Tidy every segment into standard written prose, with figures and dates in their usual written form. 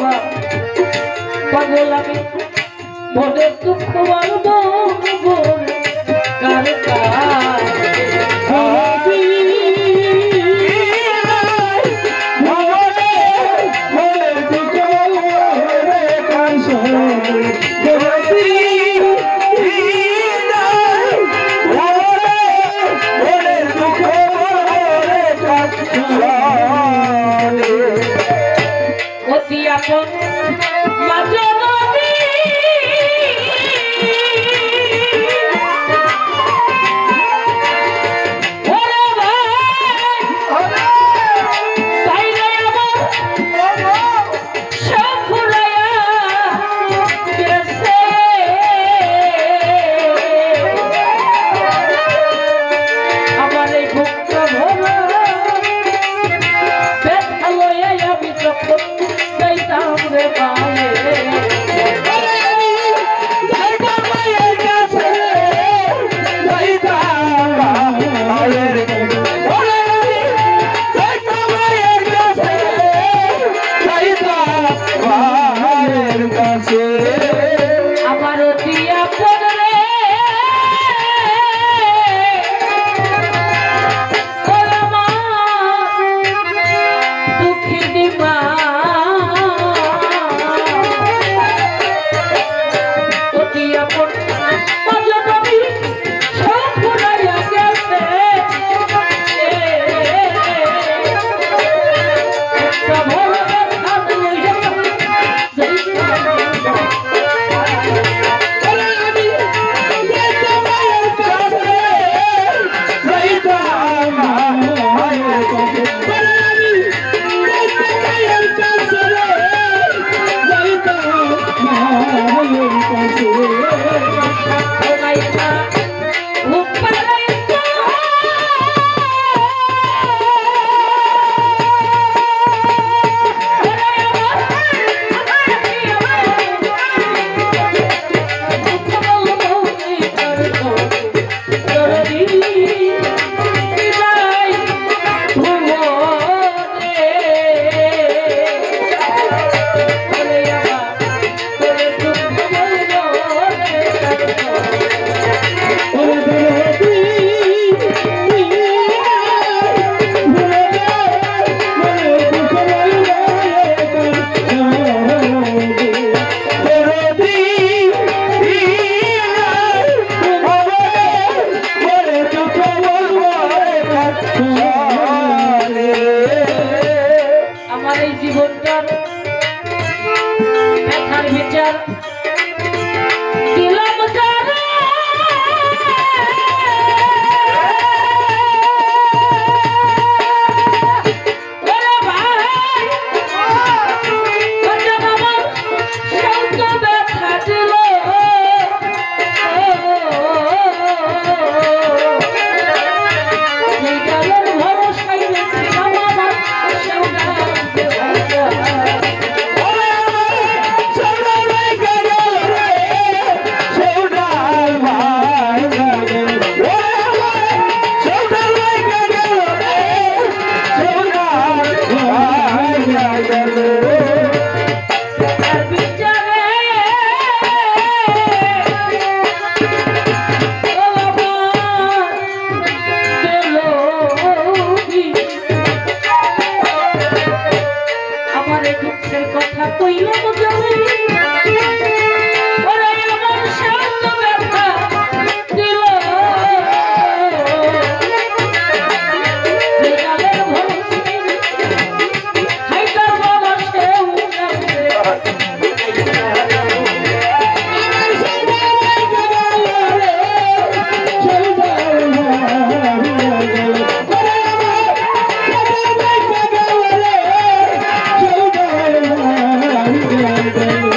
বাবা পাগল আমি মনের দুঃখ মারব কার কার Thank you.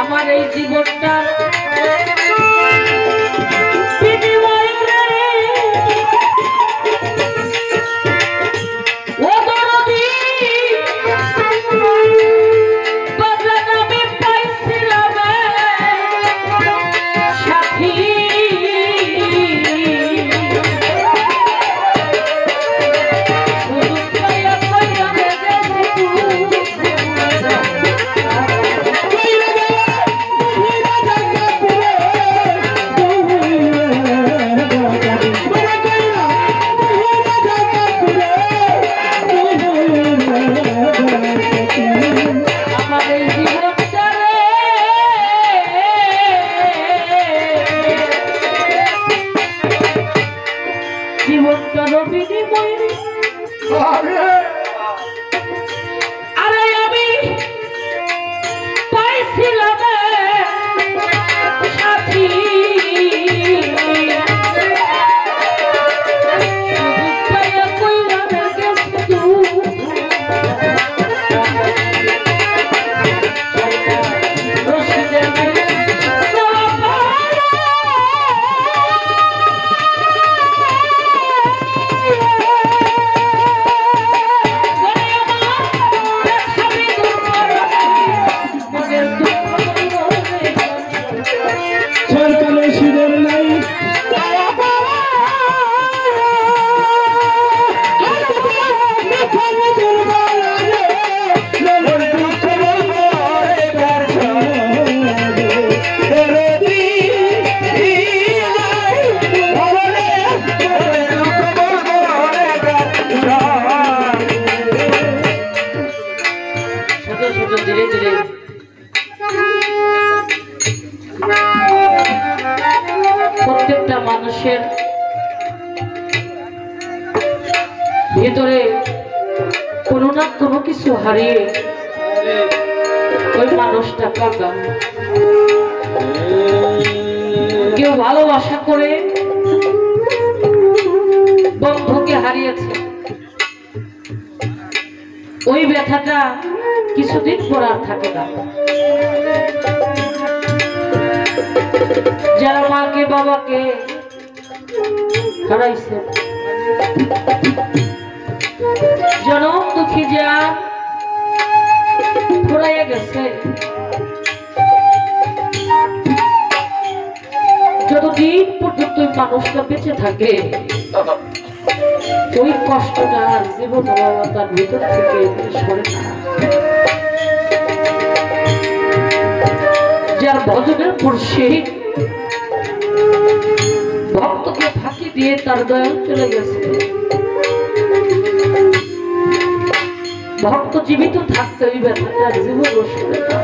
আমার এই জীবনটা প্রত্যেকটা মানুষের ভেতরে কোনো না কোনো কিছু হারিয়ে ওই মানুষটা কাঁদা। কেউ ভালোবাসা করে বন্ধুকে হারিয়েছে, ওই ব্যথাটা কিছুদিন পর আর থাকে না। যারা মাকে বাবাকে হারাইছে, জনম দুঃখী যা ফুরাইয়া গেছে, যতদিন পর্যন্ত ওই মানুষটা বেঁচে থাকে ওই কষ্টটা জীবন তার ভিতর থেকে সরে না। যার ভজনের মুর্শিদ ভক্তকে ফাঁকি দিয়ে তার দয়াল চলে গেছে, ভক্ত জীবিত থাকতে ওই ব্যথাটা জীবন সরে না।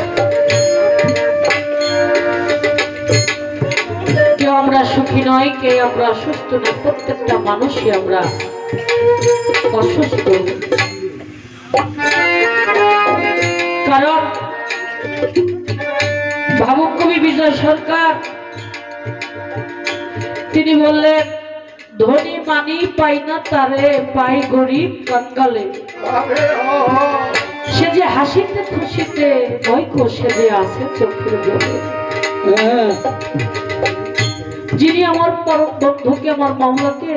কেউ আমরা সুখী নয়, কে আমরা সুস্থ নয়, প্রত্যেকটা মানুষই আমরা অসুস্থ। কারণ ভাবুক কবি বিজয় সরকার তিনি বললেন, ধনী মানি পাই না তারে, পাই গরিব কাঙ্গালে। সে যে হাসিতে খুশিতে নয় সে যে আছে চোখের জলে। যিনি আমার পরম বন্ধুকে, আমার মামলাকে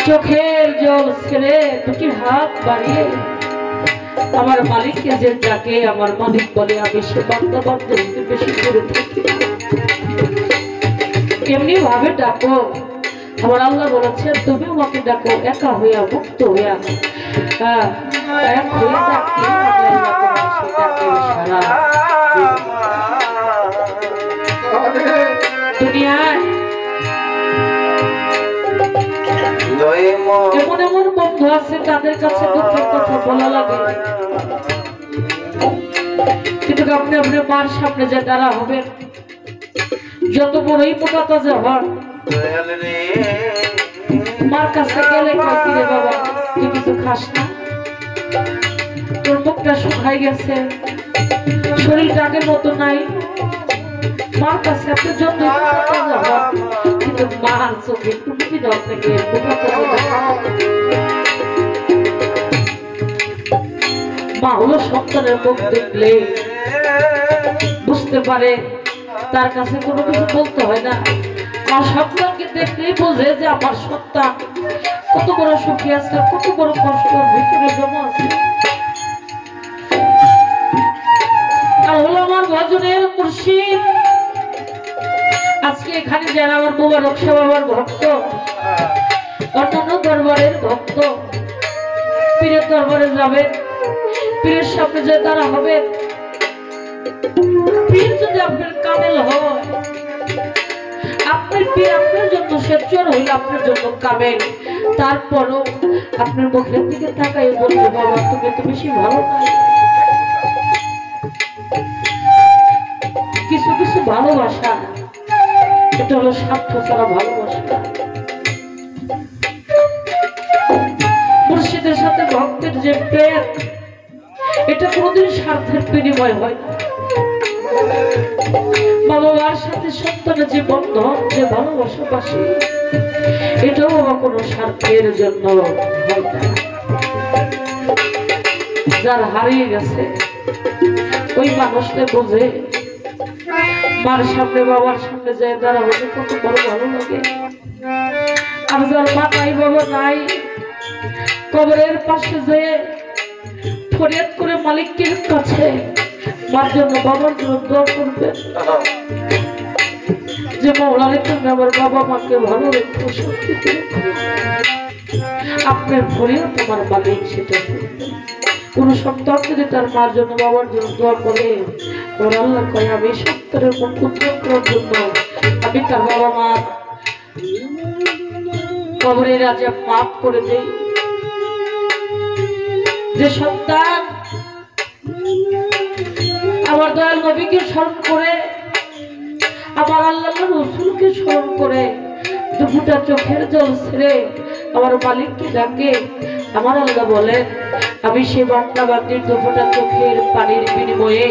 চোখের জল ছেড়ে দুটি হাত বাড়িয়ে আমার মালিককে যে ডাকে, আমার মালিক বলে আমি সে বান্দা বান্দা বেশি করে থাকি। এমনি ভাবে ডাকো, আমার আল্লাহ বলেছে তুমি আমাকে ডাকো একা হইয়া, মুক্ত হইয়া, এক হয়ে ডাকতে সারা দুনিয়ায় এমন এমন বন্ধু আছে তাদের কাছে দুঃখের কথা বলা লাগে, কিন্তু আপনি আপনার মার সামনে যে দাঁড়া হবেন, যত বড়ই মোটা তাজা হন, মার কাছে গেলে রে বাবা তুই কিছু খাস না, তোর মুখটা শুকাই গেছে, শরীরটা আগের মতো নাই। মার কাছে আপনি যত তাজা হন, কিন্তু মার চোখে টুকি দাও থেকে মা হলো ভালো সন্তানের মুখ দেখলে বুঝতে পারে তার কাছে কোনো কিছু বলতে হয় না। মা সন্তানকে দেখলেই বোঝে যে আমার সন্তান কত বড় সুখী আছে, কত বড় কষ্টের ভিতরে জমা আছে। আর হলো আমার ভজনের মুর্শিদ। আজকে এখানে যারা আমার মোবারক শাহ বাবার ভক্ত, অন্যান্য দরবারের ভক্ত, পীরের দরবারে যাবে, পীরের সামনে যে তারা হবে, পীর যদি আপনার কামেল হয়, আপনার পীর আপনার জন্য সেচর হইল, আপনার জন্য কামেল, তারপরও আপনার মুখের দিকে তাকাই বলবে বাবা তুমি তো বেশি ভালো নাই। কিছু কিছু ভালোবাসা এটা হলো স্বার্থ ছাড়া ভালোবাসা। মুর্শিদের সাথে ভক্তের যে প্রেম এটা কোনদিন স্বার্থের বিনিময় হয় না। বাবা মার সাথে সন্তানের যে বন্ধন, যে ভালোবাসা বাসি, এটাও বাবা কোনো স্বার্থের জন্য হয় না। যার হারিয়ে গেছে ওই মানুষটা বোঝে মার সামনে বাবার সামনে যায় দাঁড়াবো কত বড় ভালো লাগে। আর যার মা নাই বাবা নাই, কবরের পাশে যেয়ে ফরিয়াদ করে মালিকের কাছে মার জন্য বাবার জন্য দোয়া করবে যে মাওলানা তুমি আমার বাবা মাকে ভালো রেখো, শক্তিতে রেখো। আপনার ফরিয়াদ তোমার মালিক সেটা কোন সন্তান যদি তার মার জন্য বাবার জন্য দোয়া করে, ওর আল্লাহ কয় আমি সন্তানের মুখ উজ্জ্বল করার জন্য আমি তার বাবা মা কবরের রাজা মাফ করে দেই। যে সন্তান আমার দয়াল নবীকে স্মরণ করে, আমার আল্লাহ রাসূলকে স্মরণ করে, দুটা চোখের জল ছেড়ে আমার মালিককে ডাকে, আমার আল্লাহ বলেন আমি সে বান্দা বান্দির দুটা চোখের পানির বিনিময়ে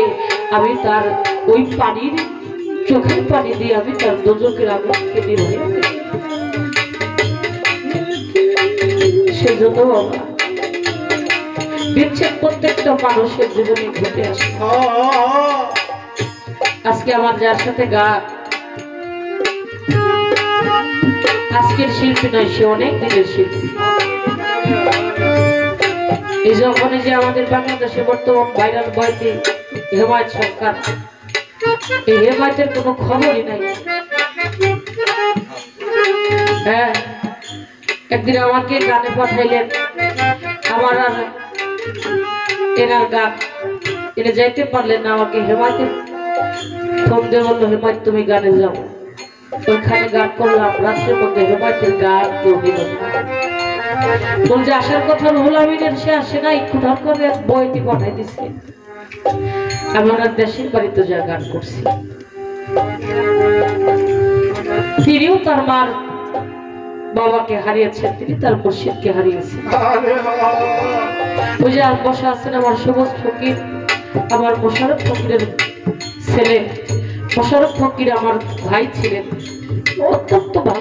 আমি তার ওই পানির চোখের পানি দিয়ে আমি তার দোজখের আগুনকে নিভিয়ে দেই। সেজন্য বাবা বিচ্ছেদ প্রত্যেকটা মানুষের জীবনে ঘটে আসে। আজকে আমার যার সাথে গান, আজকের শিল্পী নয়, সে অনেক দিনের শিল্পী। এই যখন যে আমাদের বাংলাদেশে বর্তমান ভাইরাল বইতে হেমায়ত সরকার, এই হেমায়তের কোনো খবরই নাই। হ্যাঁ, একদিন আমাকে গানে পাঠাইলেন, আমার আর এনার গান এনে যাইতে পারলেন না, আমাকে হেমায়তের ফোন দিয়ে বললো হেমায়ত তুমি গানে যাও। ওইখানে গান করলাম, রাত্রের মধ্যে হেমায়তের গান কেউ দিল না। বলছে আসার কথা রুহুল আমিনের, সে আসে নাই, কোথাও করে বইটি পাঠাই দিচ্ছে। আমি ওনার দেশের বাড়িতে যা গান করছি। তিনিও তার মার বাবাকে হারিয়েছেন, তিনি তার মুর্শিদকে হারিয়েছেন। ওই যে বসা আছেন আমার সবুজ ফকির, আমার মোশাররফ ফকিরের ছেলে। মোশাররফ ফকির আমার ভাই ছিলেন, অত্যন্ত